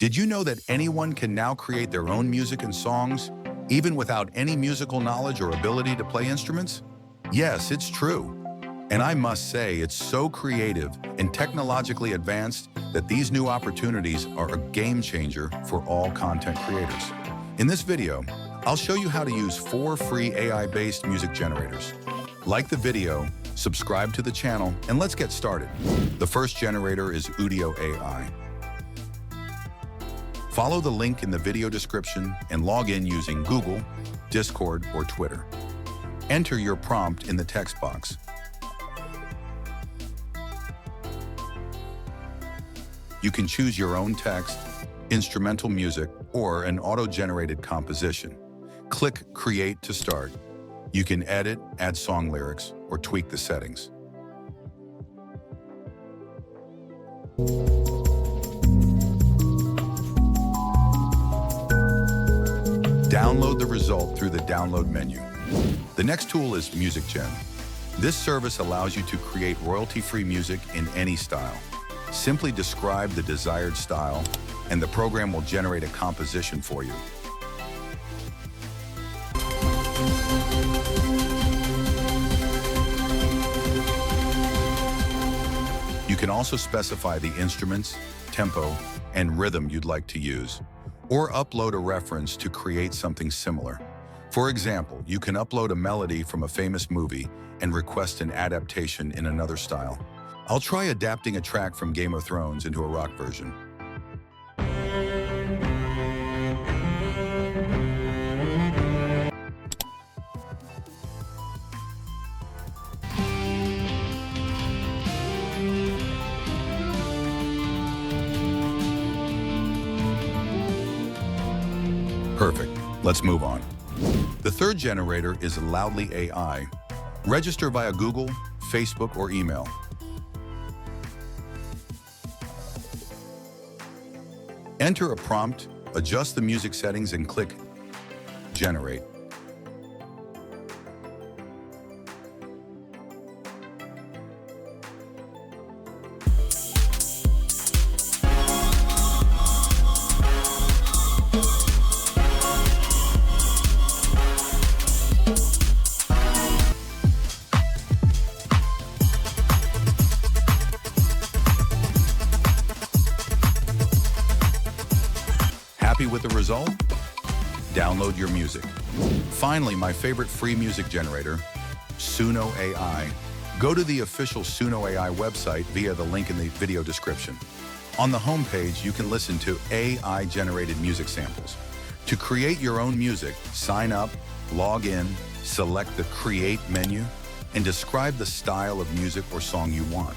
Did you know that anyone can now create their own music and songs, even without any musical knowledge or ability to play instruments? Yes, it's true. And I must say, it's so creative and technologically advanced that these new opportunities are a game changer for all content creators. In this video, I'll show you how to use 4 free AI-based music generators. Like the video, subscribe to the channel, and let's get started. The first generator is Udio AI. Follow the link in the video description and log in using Google, Discord, or Twitter. Enter your prompt in the text box. You can choose your own text, instrumental music, or an auto-generated composition. Click Create to start. You can edit, add song lyrics, or tweak the settings. Download the result through the download menu. The next tool is MusicGen. This service allows you to create royalty-free music in any style. Simply describe the desired style, and the program will generate a composition for you. You can also specify the instruments, tempo, and rhythm you'd like to use, or upload a reference to create something similar. For example, you can upload a melody from a famous movie and request an adaptation in another style. I'll try adapting a track from Game of Thrones into a rock version. Perfect. Let's move on. The third generator is Loudly AI. Register via Google, Facebook, or email. Enter a prompt, adjust the music settings, and click Generate. Happy with the result? Download your music. Finally, my favorite free music generator, Suno AI. Go to the official Suno AI website via the link in the video description. On the homepage, you can listen to AI-generated music samples. To create your own music, sign up, log in, select the Create menu, and describe the style of music or song you want.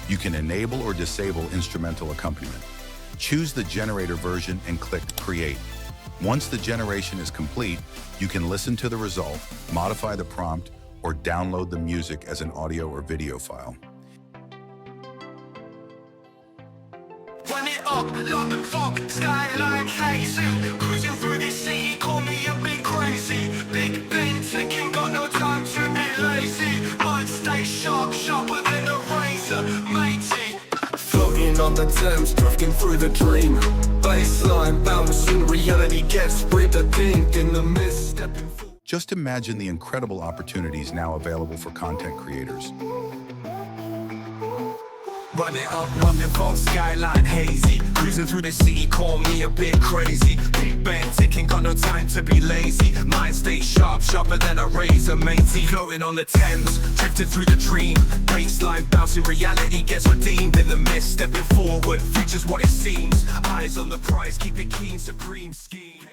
You can enable or disable instrumental accompaniment. Choose the generator version and click Create. Once the generation is complete, you can listen to the result, modify the prompt, or download the music as an audio or video file. Run it up like the fog, skyline hazy. Cruising through this city, call me a bit crazy. Big Ben ticking, got no time to be lazy. Mind stay sharp, sharper than a razor, matey. Floating on the Thames, drifting through the dream. Baseline bouncing, reality gets ripped. A pink in the mist, stepping forward. Just imagine the incredible opportunities now available for content creators. Run it up, run the fog, skyline hazy. Cruising through the city, call me a bit crazy. Big Ben ticking, got no time to be lazy. Mind stay sharp, sharper than a razor, matey. Floating on the Thames, drifting through the dream. Baseline bouncing, reality gets redeemed. In the mist, stepping forward, future's what it seems. Eyes on the prize, keep it keen, supreme scheme.